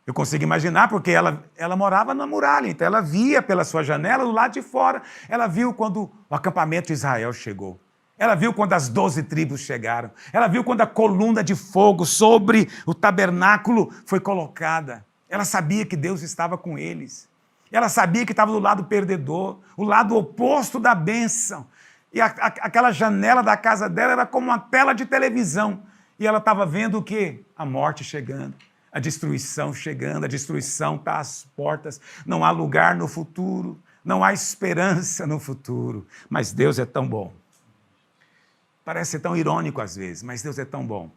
Eu consigo imaginar porque ela morava na muralha, então ela via pela sua janela do lado de fora. Ela viu quando o acampamento de Israel chegou. Ela viu quando as 12 tribos chegaram. Ela viu quando a coluna de fogo sobre o tabernáculo foi colocada. Ela sabia que Deus estava com eles. Ela sabia que estava do lado perdedor, o lado oposto da bênção. E aquela janela da casa dela era como uma tela de televisão. E ela estava vendo o quê? A morte chegando, a destruição chegando, a destruição está às portas. Não há lugar no futuro, não há esperança no futuro. Mas Deus é tão bom. Parece ser tão irônico às vezes, mas Deus é tão bom.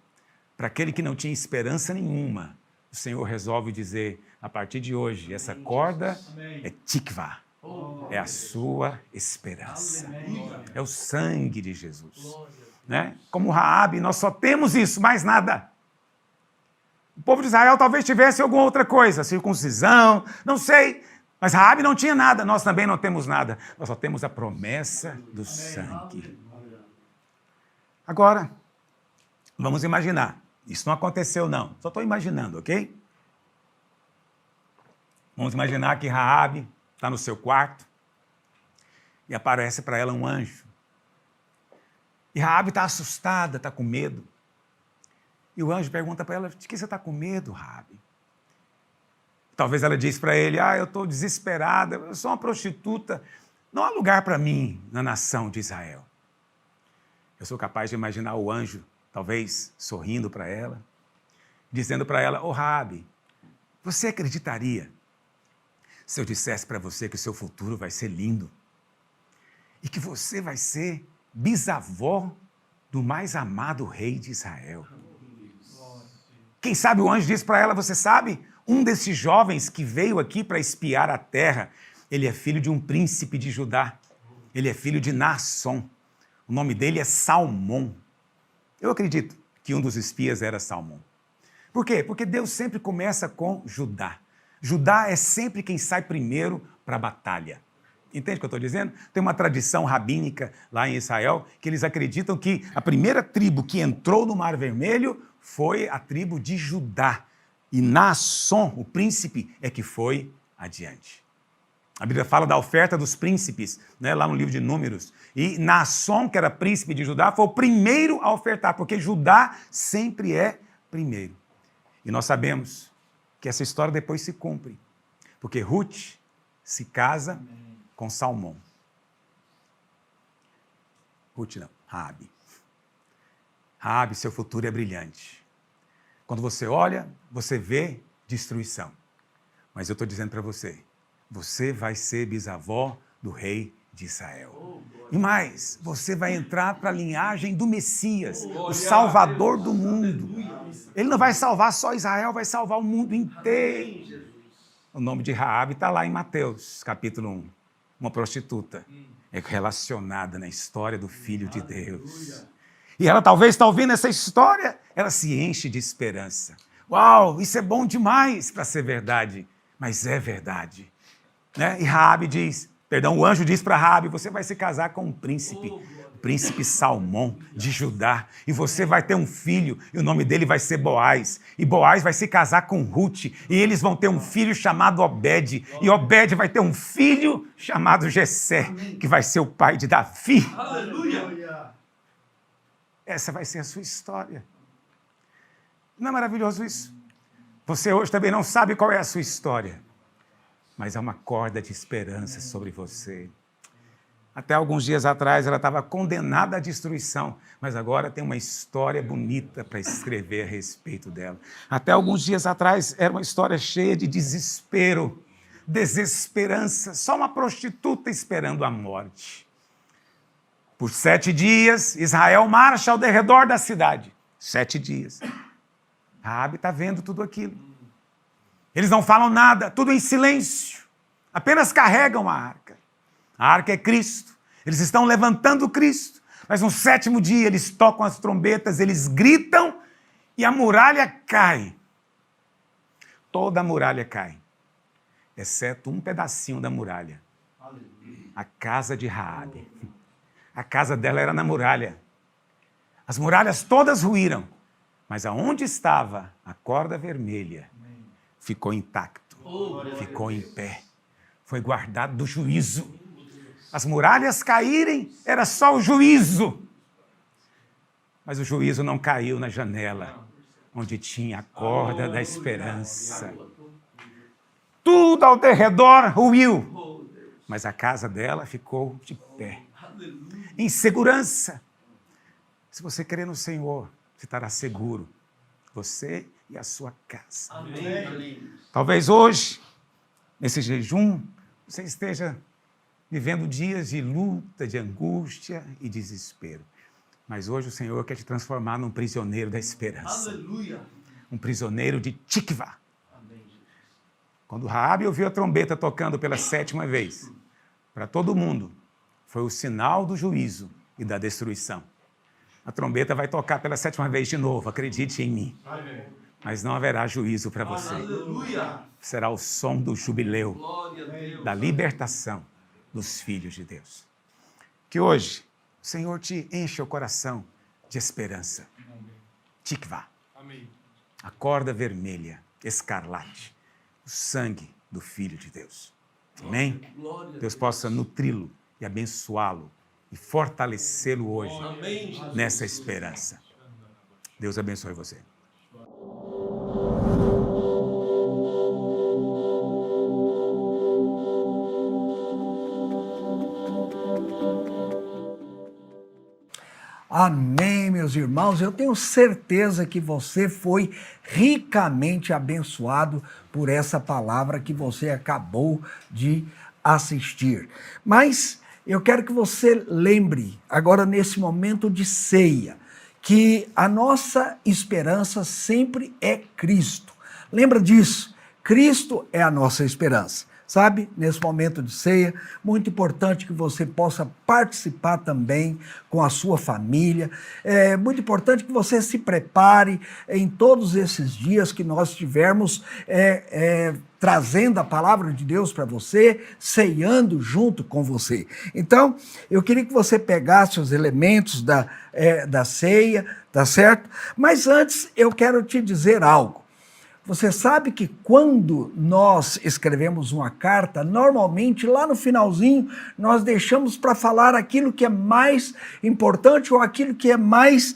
Para aquele que não tinha esperança nenhuma, o Senhor resolve dizer, a partir de hoje, essa corda é tikvah, é a sua esperança. É o sangue de Jesus. Né? Como Raabe, nós só temos isso, mais nada. O povo de Israel talvez tivesse alguma outra coisa, circuncisão, não sei. Mas Raabe não tinha nada, nós também não temos nada. Nós só temos a promessa do sangue. Agora, vamos imaginar. Isso não aconteceu, não. Só estou imaginando, ok? Vamos imaginar que Raabe está no seu quarto e aparece para ela um anjo. E Raabe está assustada, está com medo. E o anjo pergunta para ela, de que você está com medo, Raabe? Talvez ela disse para ele, eu estou desesperada, eu sou uma prostituta, não há lugar para mim na nação de Israel. Eu sou capaz de imaginar o anjo, talvez, sorrindo para ela, dizendo para ela, Raabe, você acreditaria se eu dissesse para você que o seu futuro vai ser lindo e que você vai ser bisavó do mais amado rei de Israel? Quem sabe o anjo disse para ela, você sabe, um desses jovens que veio aqui para espiar a terra, ele é filho de um príncipe de Judá, ele é filho de Naasson, o nome dele é Salmão. Eu acredito que um dos espias era Salmão. Por quê? Porque Deus sempre começa com Judá. Judá é sempre quem sai primeiro para a batalha. Entende o que eu estou dizendo? Tem uma tradição rabínica lá em Israel que eles acreditam que a primeira tribo que entrou no Mar Vermelho foi a tribo de Judá. E Naasson, o príncipe, é que foi adiante. A Bíblia fala da oferta dos príncipes, né, lá no livro de Números. E Naasson, que era príncipe de Judá, foi o primeiro a ofertar, porque Judá sempre é primeiro. E nós sabemos que essa história depois se cumpre, porque Ruth se casa com Salmão. Ruth não, Raabe. Raabe, seu futuro é brilhante. Quando você olha, você vê destruição. Mas eu estou dizendo para você, você vai ser bisavó do rei de Israel. E mais, você vai entrar para a linhagem do Messias, o Salvador do mundo. Ele não vai salvar só Israel, vai salvar o mundo inteiro. O nome de Raabe está lá em Mateus, capítulo 1. Uma prostituta é relacionada na história do Filho de Deus. E ela talvez está ouvindo essa história, ela se enche de esperança. Uau, isso é bom demais para ser verdade, mas é verdade. Né? E Raabe diz, o anjo diz para Raabe, você vai se casar com um príncipe, o príncipe Salmão de Judá, e você vai ter um filho, e o nome dele vai ser Boaz, e Boaz vai se casar com Ruth, e eles vão ter um filho chamado Obed, e Obed vai ter um filho chamado Jessé, que vai ser o pai de Davi. Aleluia! Essa vai ser a sua história. Não é maravilhoso isso? Você hoje também não sabe qual é a sua história, mas há uma corda de esperança sobre você. Até alguns dias atrás ela estava condenada à destruição, mas agora tem uma história bonita para escrever a respeito dela. Até alguns dias atrás era uma história cheia de desespero, desesperança, só uma prostituta esperando a morte. Por 7 dias, Israel marcha ao derredor da cidade. 7 dias. Raabe está vendo tudo aquilo. Eles não falam nada, tudo em silêncio. Apenas carregam a arca. A arca é Cristo. Eles estão levantando Cristo. Mas no 7º dia eles tocam as trombetas, eles gritam e a muralha cai. Toda a muralha cai, exceto um pedacinho da muralha. A casa de Raabe. A casa dela era na muralha. As muralhas todas ruíram, mas aonde estava a corda vermelha ficou intacto, ficou em pé, foi guardado do juízo. As muralhas caírem, era só o juízo. Mas o juízo não caiu na janela, onde tinha a corda da esperança. Tudo ao redor ruiu, mas a casa dela ficou de pé, em segurança. Se você crer no Senhor, você estará seguro, você e a sua casa. Amém. Talvez hoje, nesse jejum, você esteja vivendo dias de luta, de angústia e desespero. Mas hoje o Senhor quer te transformar num prisioneiro da esperança. Aleluia. Um prisioneiro de Tikvá. Amém. Quando Raabe ouviu a trombeta tocando pela 7ª vez, para todo mundo, foi o sinal do juízo e da destruição. A trombeta vai tocar pela 7ª vez de novo, acredite em mim. Amém. Mas não haverá juízo para você. Aleluia. Será o som do jubileu, da libertação dos filhos de Deus. Que hoje o Senhor te enche o coração de esperança. Tikvá. A corda vermelha, escarlate, o sangue do Filho de Deus. Amém? Deus possa nutri-lo e abençoá-lo e fortalecê-lo hoje nessa esperança. Deus abençoe você. Amém, meus irmãos. Eu tenho certeza que você foi ricamente abençoado por essa palavra que você acabou de assistir. Mas eu quero que você lembre, agora nesse momento de ceia, que a nossa esperança sempre é Cristo. Lembra disso? Cristo é a nossa esperança. Sabe, nesse momento de ceia, muito importante que você possa participar também com a sua família. É muito importante que você se prepare em todos esses dias que nós estivermos trazendo a palavra de Deus para você, ceando junto com você. Então, eu queria que você pegasse os elementos da ceia, tá certo? Mas antes, eu quero te dizer algo. Você sabe que quando nós escrevemos uma carta, normalmente lá no finalzinho nós deixamos para falar aquilo que é mais importante ou aquilo que é mais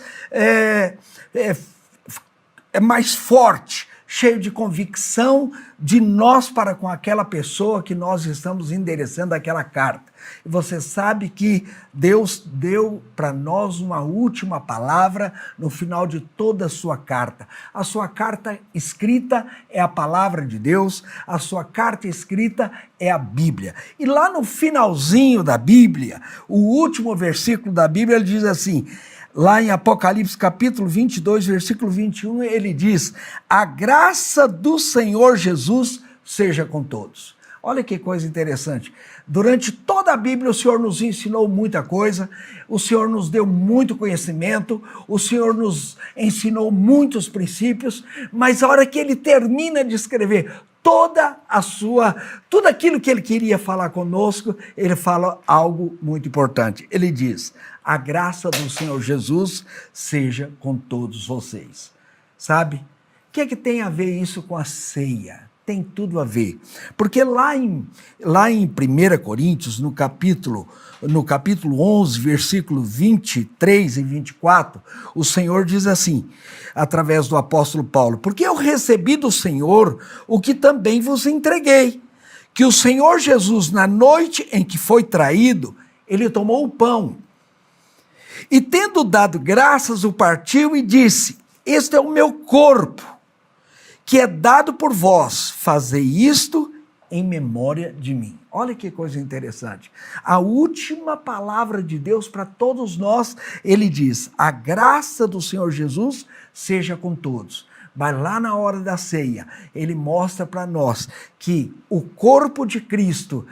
forte, cheio de convicção de nós para com aquela pessoa que nós estamos endereçando aquela carta. E você sabe que Deus deu para nós uma última palavra no final de toda a sua carta. A sua carta escrita é a palavra de Deus, a sua carta escrita é a Bíblia. E lá no finalzinho da Bíblia, o último versículo da Bíblia, ele diz assim, lá em Apocalipse capítulo 22, versículo 21, ele diz, a graça do Senhor Jesus seja com todos. Olha que coisa interessante. Durante toda a Bíblia, o Senhor nos ensinou muita coisa, o Senhor nos deu muito conhecimento, o Senhor nos ensinou muitos princípios, mas a hora que ele termina de escrever tudo aquilo que ele queria falar conosco, ele fala algo muito importante. Ele diz, a graça do Senhor Jesus seja com todos vocês. Sabe? O que é que tem a ver isso com a ceia? Tem tudo a ver, porque lá em 1 Coríntios, no capítulo 11, versículo 23 e 24, o Senhor diz assim, através do apóstolo Paulo, porque eu recebi do Senhor o que também vos entreguei, que o Senhor Jesus, na noite em que foi traído, ele tomou o pão, e tendo dado graças, o partiu e disse, este é o meu corpo, que é dado por vós, fazei isto em memória de mim. Olha que coisa interessante. A última palavra de Deus para todos nós, ele diz, a graça do Senhor Jesus seja com todos. Mas lá na hora da ceia, ele mostra para nós que o corpo de Cristo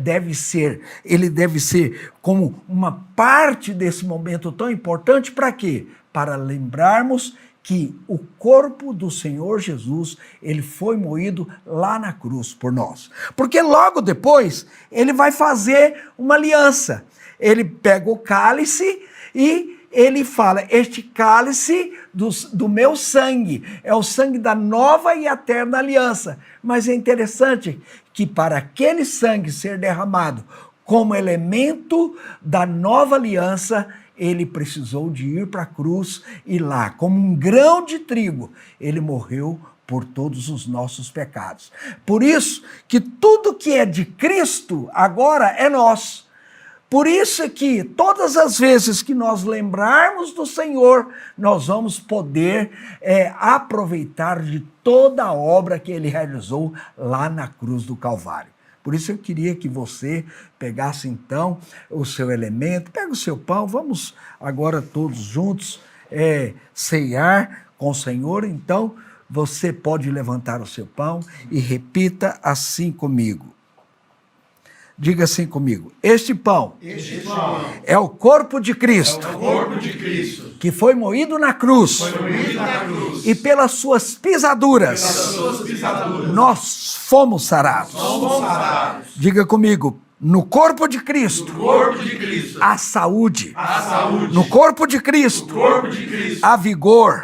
deve ser como uma parte desse momento tão importante. Para quê? Para lembrarmos que o corpo do Senhor Jesus, ele foi moído lá na cruz por nós. Porque logo depois, ele vai fazer uma aliança. Ele pega o cálice e ele fala: este cálice do meu sangue, é o sangue da nova e eterna aliança. Mas é interessante que para aquele sangue ser derramado como elemento da nova aliança, ele precisou de ir para a cruz e lá, como um grão de trigo, ele morreu por todos os nossos pecados. Por isso que tudo que é de Cristo agora é nosso. Por isso que todas as vezes que nós lembrarmos do Senhor, nós vamos poder aproveitar de toda a obra que ele realizou lá na cruz do Calvário. Por isso eu queria que você pegasse então o seu elemento, pega o seu pão, vamos agora todos juntos ceiar com o Senhor. Então você pode levantar o seu pão e repita assim comigo. Diga assim comigo: este pão é o corpo de Cristo, que foi moído na cruz, e pelas suas pisaduras, nós fomos sarados. Diga comigo: no corpo de Cristo, há saúde. No corpo de Cristo, há vigor.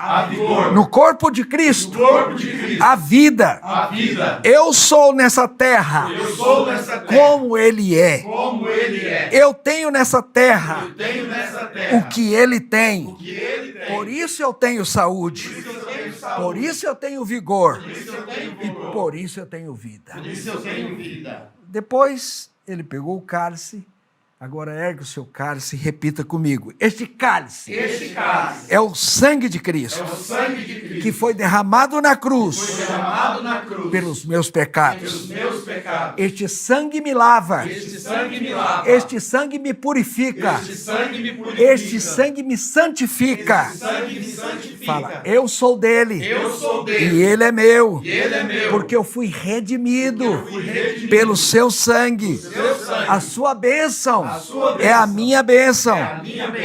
No corpo de Cristo, há vida. Eu sou nessa terra como Ele é. Eu tenho nessa terra o que Ele tem. Por isso eu tenho saúde. Por isso eu tenho vigor. E por isso eu tenho vida. Depois ele pegou o cálice. Agora ergue o seu cálice e repita comigo: este cálice é o sangue de Cristo, que foi derramado na cruz, pelos meus pecados. Este sangue me lava. Este sangue me purifica. Este sangue me santifica. Fala: eu sou dele. E ele é meu. Porque eu fui redimido pelo seu sangue. A sua bênção é a minha bênção.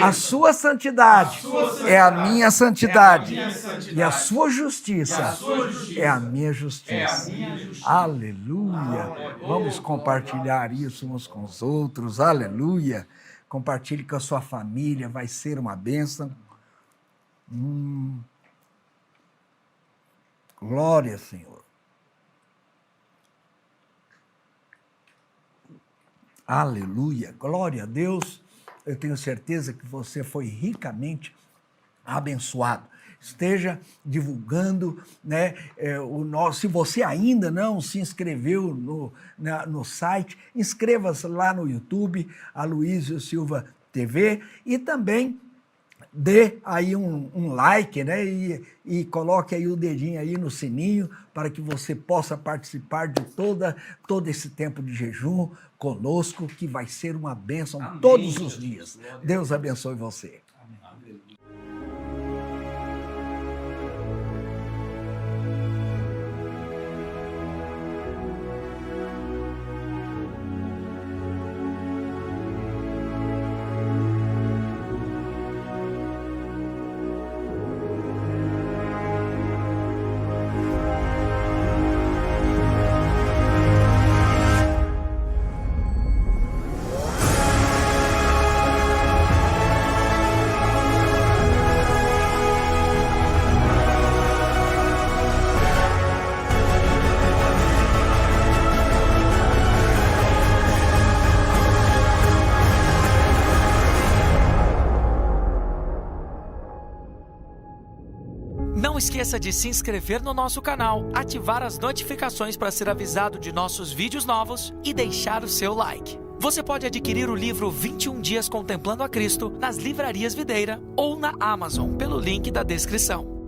A sua santidade é a minha santidade. E a sua justiça é a minha justiça. Aleluia. Vamos compartilhar isso uns com os outros. Aleluia. Compartilhe com a sua família, vai ser uma bênção. Glória, Senhor. Aleluia, glória a Deus. Eu tenho certeza que você foi ricamente abençoado. Esteja divulgando, né, se você ainda não se inscreveu no site, inscreva-se lá no YouTube, Aloysio Silva TV, e também dê aí um like, né, e coloque aí o dedinho aí no sininho para que você possa participar de todo esse tempo de jejum conosco, que vai ser uma bênção. Amém. Todos os dias. Deus abençoe você. Amém. Não esqueça de se inscrever no nosso canal, ativar as notificações para ser avisado de nossos vídeos novos e deixar o seu like. Você pode adquirir o livro 21 Dias Contemplando a Cristo nas livrarias Videira ou na Amazon pelo link da descrição.